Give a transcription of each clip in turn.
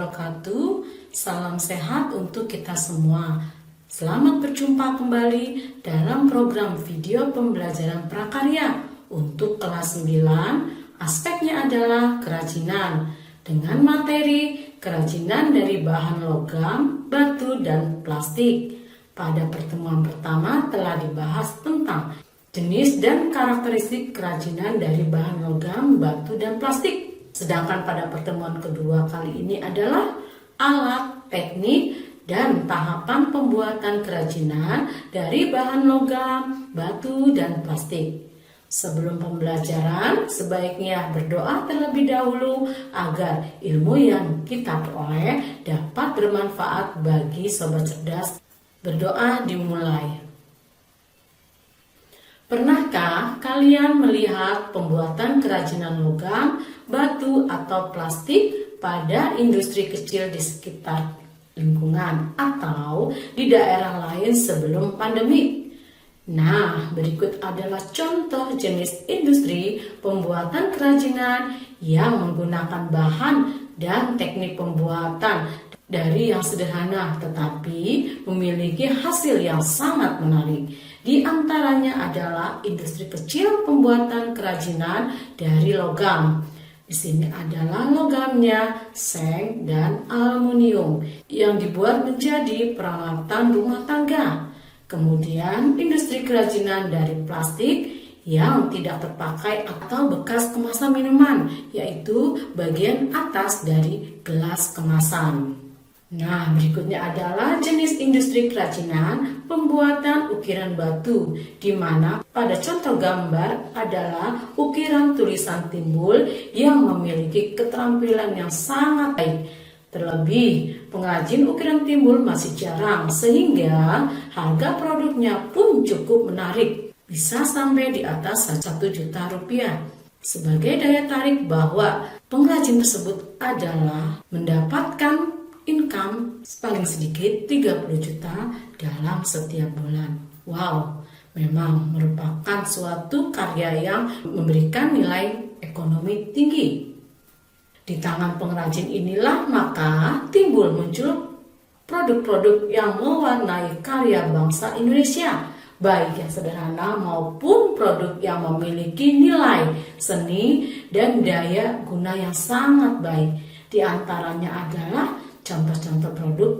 wabarakatuh. Salam sehat untuk kita semua. Selamat berjumpa kembali dalam program video pembelajaran prakarya untuk kelas 9. Aspeknya adalah kerajinan dengan materi kerajinan dari bahan logam, batu, dan plastik. Pada pertemuan pertama telah dibahas tentang jenis dan karakteristik kerajinan dari bahan logam, batu, dan plastik. Sedangkan pada pertemuan kedua kali ini adalah alat, teknik, dan tahapan pembuatan kerajinan dari bahan logam, batu, dan plastik. Sebelum pembelajaran, sebaiknya berdoa terlebih dahulu agar ilmu yang kita peroleh dapat bermanfaat bagi sobat cerdas. Berdoa dimulai. Pernahkah kalian melihat pembuatan kerajinan logam, batu, atau plastik pada industri kecil di sekitar lingkungan atau di daerah lain sebelum pandemi? Nah, berikut adalah contoh jenis industri pembuatan kerajinan yang menggunakan bahan dan teknik pembuatan dari yang sederhana tetapi memiliki hasil yang sangat menarik. Di antaranya adalah industri kecil pembuatan kerajinan dari logam. Di sini adalah logamnya, seng, dan aluminium yang dibuat menjadi peralatan rumah tangga. Kemudian industri kerajinan dari plastik yang tidak terpakai atau bekas kemasan minuman, yaitu bagian atas dari gelas kemasan. Nah, berikutnya adalah jenis industri kerajinan pembuatan ukiran batu, di mana pada contoh gambar adalah ukiran tulisan timbul yang memiliki keterampilan yang sangat baik. Terlebih, pengrajin ukiran timbul masih jarang, sehingga harga produknya pun cukup menarik, bisa sampai di atas 1 juta rupiah. Sebagai daya tarik bahwa pengrajin tersebut adalah mendapatkan income paling sedikit 30 juta dalam setiap bulan. Wow, memang merupakan suatu karya yang memberikan nilai ekonomi tinggi. Di tangan pengrajin inilah maka timbul muncul produk-produk yang mewarnai karya bangsa Indonesia, baik yang sederhana maupun produk yang memiliki nilai seni dan daya guna yang sangat baik. Di antaranya adalah contoh-contoh produk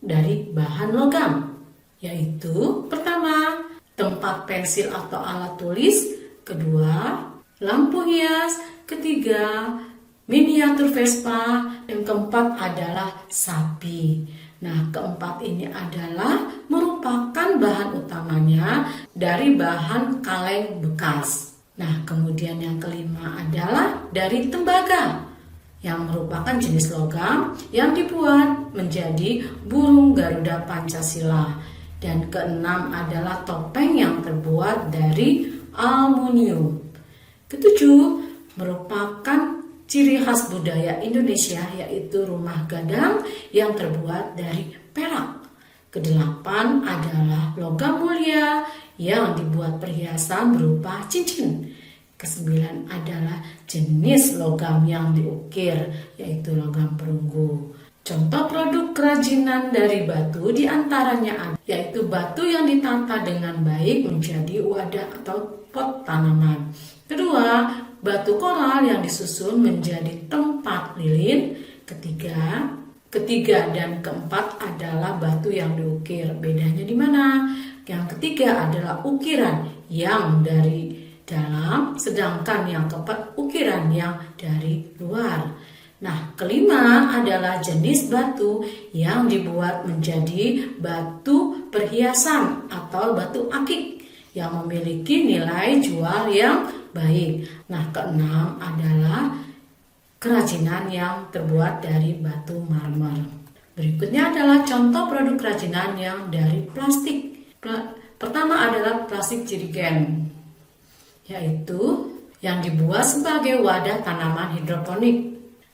dari bahan logam, yaitu pertama, tempat pensil atau alat tulis, kedua, lampu hias, ketiga, miniatur Vespa, dan keempat adalah sapi. Nah, keempat ini adalah merupakan bahan utamanya dari bahan kaleng bekas. Nah, kemudian yang kelima adalah dari tembaga, yang merupakan jenis logam yang dibuat menjadi burung Garuda Pancasila. Dan keenam adalah topeng yang terbuat dari aluminium. Ketujuh, merupakan ciri khas budaya Indonesia, yaitu rumah gadang yang terbuat dari perak. Kedelapan adalah logam mulia yang dibuat perhiasan berupa cincin. Kesembilan adalah jenis logam yang diukir, yaitu logam perunggu. Contoh produk kerajinan dari batu diantaranya yaitu batu yang ditata dengan baik menjadi wadah atau pot tanaman. Kedua, batu koral yang disusun menjadi tempat lilin. Ketiga dan keempat adalah batu yang diukir. Bedanya di mana? Yang ketiga adalah ukiran yang dari dalam, sedangkan yang keempat ukiran yang dari luar. Nah, kelima adalah jenis batu yang dibuat menjadi batu perhiasan atau batu akik yang memiliki nilai jual yang baik. Nah, keenam adalah kerajinan yang terbuat dari batu marmer. Berikutnya adalah contoh produk kerajinan yang dari plastik. Pertama adalah plastik jerigen, yaitu yang dibuat sebagai wadah tanaman hidroponik.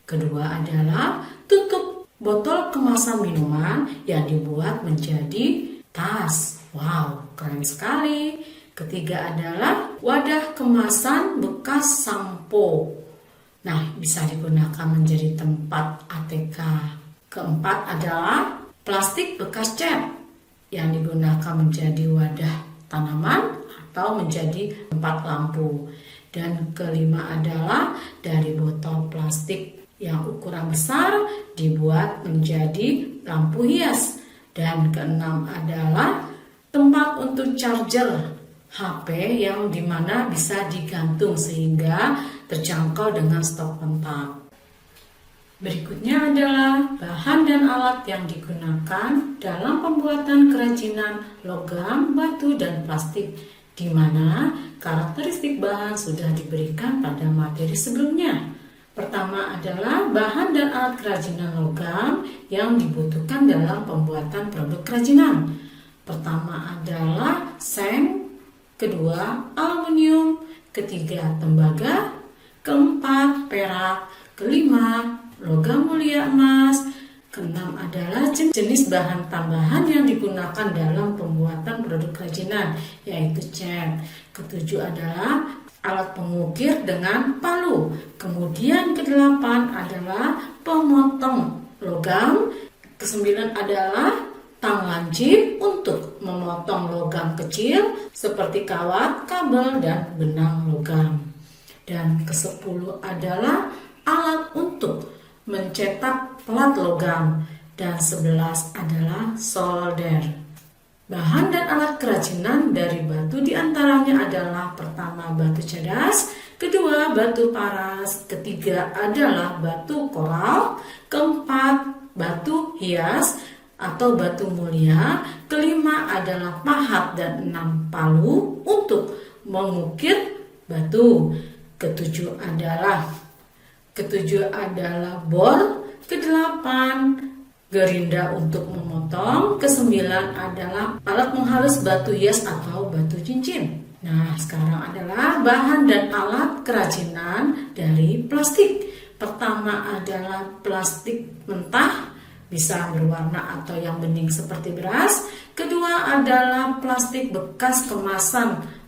Kedua adalah tutup botol kemasan minuman yang dibuat menjadi tas. Wow, keren sekali. Ketiga adalah wadah kemasan bekas sampo. Nah, bisa digunakan menjadi tempat ATK. Keempat adalah plastik bekas cat yang digunakan menjadi wadah tanaman atau menjadi tempat lampu. Dan kelima adalah dari botol plastik yang ukuran besar dibuat menjadi lampu hias. Dan keenam adalah tempat untuk charger HP yang dimana bisa digantung sehingga terjangkau dengan stok kontak. Berikutnya adalah bahan dan alat yang digunakan dalam pembuatan kerajinan logam, batu, dan plastik, di mana karakteristik bahan sudah diberikan pada materi sebelumnya. Pertama adalah bahan dan alat kerajinan logam yang dibutuhkan dalam pembuatan produk kerajinan. Pertama adalah seng, kedua aluminium, ketiga tembaga, keempat perak, kelima logam mulia emas, keenam adalah jenis bahan tambahan yang digunakan dalam pembuatan produk kerajinan, yaitu cat. Ketujuh adalah alat pengukir dengan palu. Kemudian kedelapan adalah pemotong logam. Kesembilan adalah tang lancip untuk memotong logam kecil seperti kawat, kabel, dan benang logam. Dan kesepuluh adalah alat untuk mencetak plat logam, dan 11 adalah solder. Bahan dan alat kerajinan dari batu diantaranya adalah pertama batu cadas, kedua batu paras, ketiga adalah batu koral, keempat batu hias atau batu mulia, kelima adalah pahat dan 6 palu untuk mengukir batu, ketujuh adalah bor, kedelapan gerinda untuk memotong, kesembilan adalah alat menghalus batu hias atau batu cincin. Nah, sekarang adalah bahan dan alat kerajinan dari plastik. Pertama adalah plastik mentah, bisa berwarna atau yang bening seperti beras. Kedua adalah plastik bekas kemasan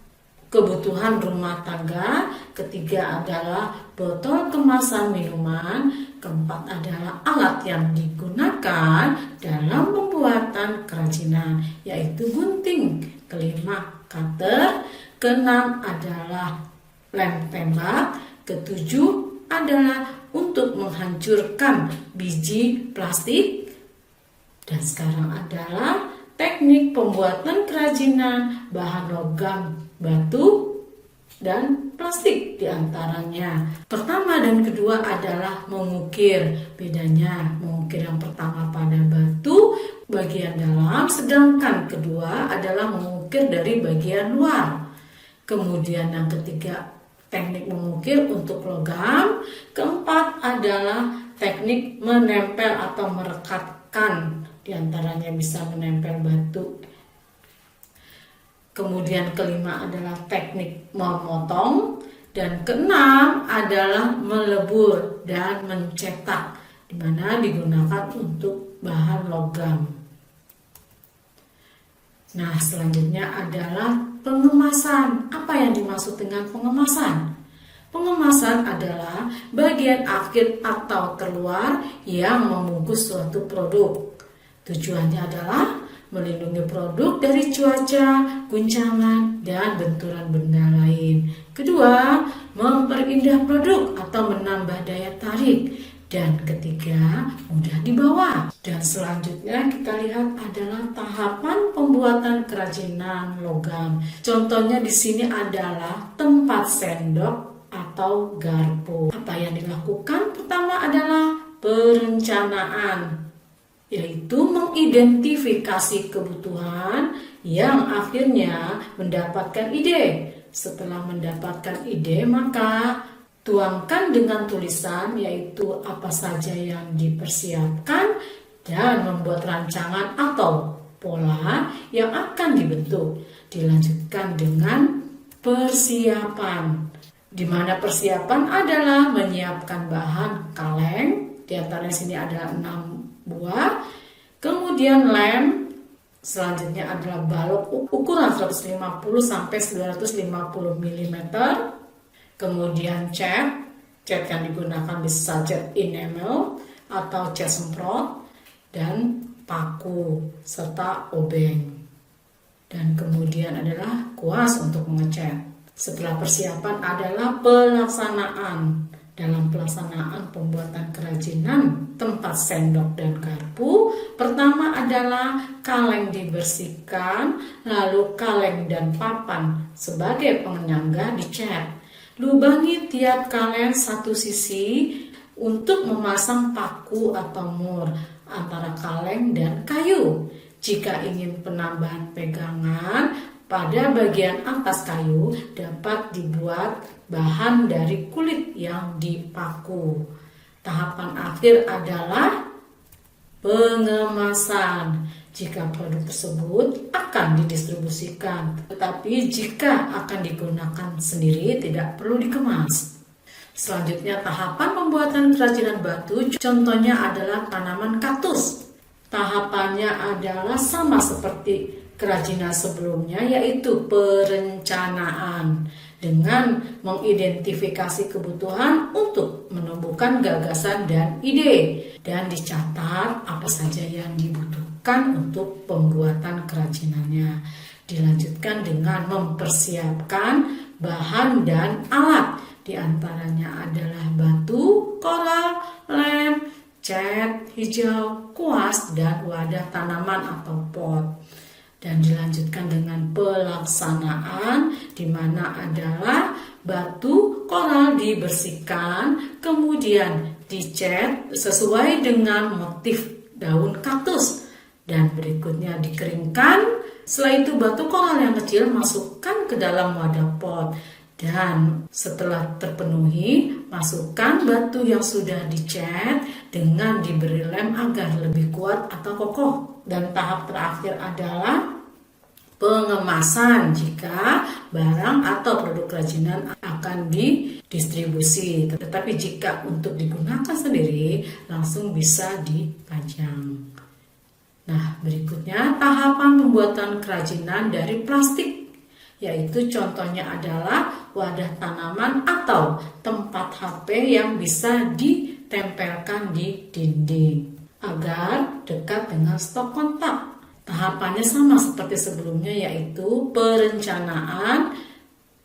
kebutuhan rumah tangga. Ketiga adalah botol kemasan minuman. Keempat adalah alat yang digunakan dalam pembuatan kerajinan, yaitu gunting. Kelima, cutter. Keenam adalah lem tembak. Ketujuh adalah untuk menghancurkan biji plastik. Dan sekarang adalah teknik pembuatan kerajinan bahan logam, batu, dan plastik diantaranya. Pertama dan kedua adalah mengukir. Bedanya, mengukir yang pertama pada batu bagian dalam, sedangkan kedua adalah mengukir dari bagian luar. Kemudian yang ketiga, teknik mengukir untuk logam. Keempat adalah teknik menempel atau merekatkan, diantaranya bisa menempel batu. Kemudian kelima adalah teknik memotong, dan keenam adalah melebur dan mencetak, di mana digunakan untuk bahan logam. Nah, selanjutnya adalah pengemasan. Apa yang dimaksud dengan pengemasan? Pengemasan adalah bagian akhir atau terluar yang membungkus suatu produk. Tujuannya adalah melindungi produk dari cuaca, guncangan, dan benturan benda lain. Kedua, memperindah produk atau menambah daya tarik. Dan ketiga, mudah dibawa. Dan selanjutnya kita lihat adalah tahapan pembuatan kerajinan logam. Contohnya di sini adalah tempat sendok atau garpu. Apa yang dilakukan? Pertama adalah perencanaan, yaitu mengidentifikasi kebutuhan yang akhirnya mendapatkan ide. Setelah mendapatkan ide, maka tuangkan dengan tulisan, yaitu apa saja yang dipersiapkan, dan membuat rancangan atau pola yang akan dibentuk. Dilanjutkan dengan persiapan, di mana persiapan adalah menyiapkan bahan kaleng. Di antara sini ada 6 buah. Kemudian lem, selanjutnya adalah balok ukuran 150 sampai 950 mm. Kemudian cat yang digunakan bisa cat enamel atau cat semprot. dan paku serta obeng. Dan kemudian adalah kuas untuk mengecat. Setelah persiapan adalah pelaksanaan. Dalam pelaksanaan pembuatan kerajinan tempat sendok dan garpu, pertama adalah kaleng dibersihkan, lalu kaleng dan papan sebagai penyangga dicat. Lubangi tiap kaleng satu sisi untuk memasang paku atau mur antara kaleng dan kayu. Jika ingin penambahan pegangan pada bagian atas kayu, dapat dibuat bahan dari kulit yang dipaku. Tahapan akhir adalah pengemasan. Jika produk tersebut akan didistribusikan, tetapi jika akan digunakan sendiri tidak perlu dikemas. Selanjutnya tahapan pembuatan kerajinan batu, contohnya adalah tanaman kaktus. Tahapannya adalah sama seperti kerajinan sebelumnya, yaitu perencanaan dengan mengidentifikasi kebutuhan untuk menumbuhkan gagasan dan ide, dan dicatat apa saja yang dibutuhkan untuk pembuatan kerajinannya. Dilanjutkan dengan mempersiapkan bahan dan alat, di antaranya adalah batu, koral, lem, cat hijau, kuas, dan wadah tanaman atau pot. Dan dilanjutkan dengan pelaksanaan, di mana adalah batu koral dibersihkan, kemudian dicat sesuai dengan motif daun kaktus, dan berikutnya dikeringkan. Setelah itu batu koral yang kecil masukkan ke dalam wadah pot, dan setelah terpenuhi, masukkan batu yang sudah dicat dengan diberi lem agar lebih kuat atau kokoh. Dan tahap terakhir adalah pengemasan jika barang atau produk kerajinan akan didistribusi. Tetapi jika untuk digunakan sendiri, langsung bisa dipajang. Nah, berikutnya tahapan pembuatan kerajinan dari plastik, yaitu contohnya adalah wadah tanaman atau tempat HP yang bisa ditempelkan di dinding agar dekat dengan stok kontak. Tahapannya sama seperti sebelumnya, yaitu perencanaan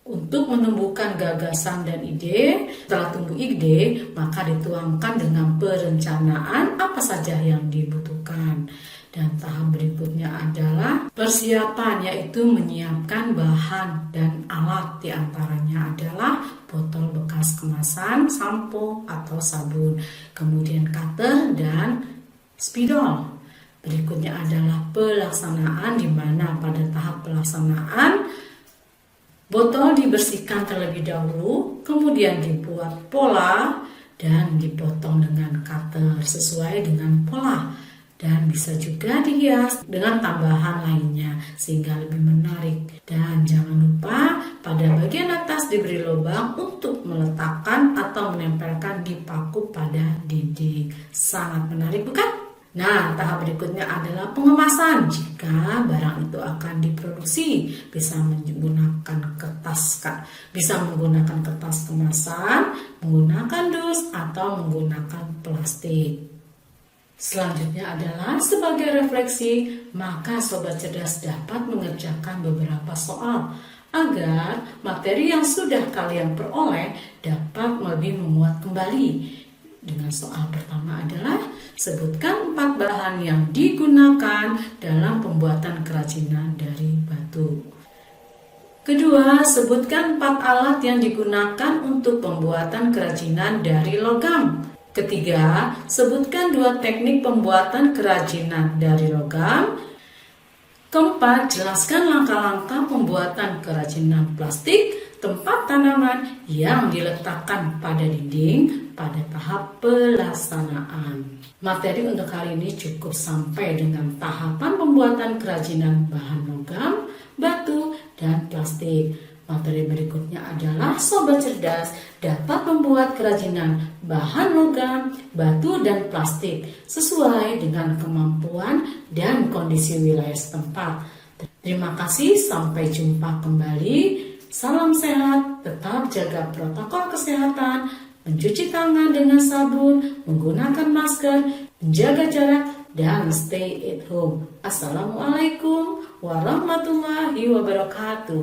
untuk menumbuhkan gagasan dan ide. Setelah tumbuh ide, maka dituangkan dengan perencanaan apa saja yang dibutuhkan. Dan tahap berikutnya adalah persiapan, yaitu menyiapkan bahan dan alat. Di antaranya adalah botol bekas kemasan, sampo atau sabun, kemudian cutter dan spidol. Berikutnya adalah pelaksanaan, di mana pada tahap pelaksanaan botol dibersihkan terlebih dahulu, kemudian dibuat pola dan dipotong dengan cutter sesuai dengan pola. Dan bisa juga dihias dengan tambahan lainnya sehingga lebih menarik. Dan jangan lupa pada bagian atas diberi lubang untuk meletakkan atau menempelkan di paku pada dinding. Sangat menarik, bukan? Nah, tahap berikutnya adalah pengemasan. Jika barang itu akan diproduksi, bisa menggunakan kertas kemasan, menggunakan dus, atau menggunakan plastik. Selanjutnya adalah sebagai refleksi, maka sobat cerdas dapat mengerjakan beberapa soal agar materi yang sudah kalian peroleh dapat lebih memuat kembali. Dengan soal pertama adalah sebutkan 4 bahan yang digunakan dalam pembuatan kerajinan dari batu. Kedua, sebutkan 4 alat yang digunakan untuk pembuatan kerajinan dari logam. Ketiga, sebutkan 2 teknik pembuatan kerajinan dari logam. Keempat, jelaskan langkah-langkah pembuatan kerajinan plastik tempat tanaman yang diletakkan pada dinding pada tahap pelaksanaan. Materi untuk hari ini cukup sampai dengan tahapan pembuatan kerajinan bahan logam, batu, dan plastik. Materi berikutnya adalah sobat cerdas dapat membuat kerajinan bahan logam, batu, dan plastik sesuai dengan kemampuan dan kondisi wilayah setempat. Terima kasih, sampai jumpa kembali. Salam sehat, tetap jaga protokol kesehatan, mencuci tangan dengan sabun, menggunakan masker, menjaga jarak, dan stay at home. Assalamualaikum warahmatullahi wabarakatuh.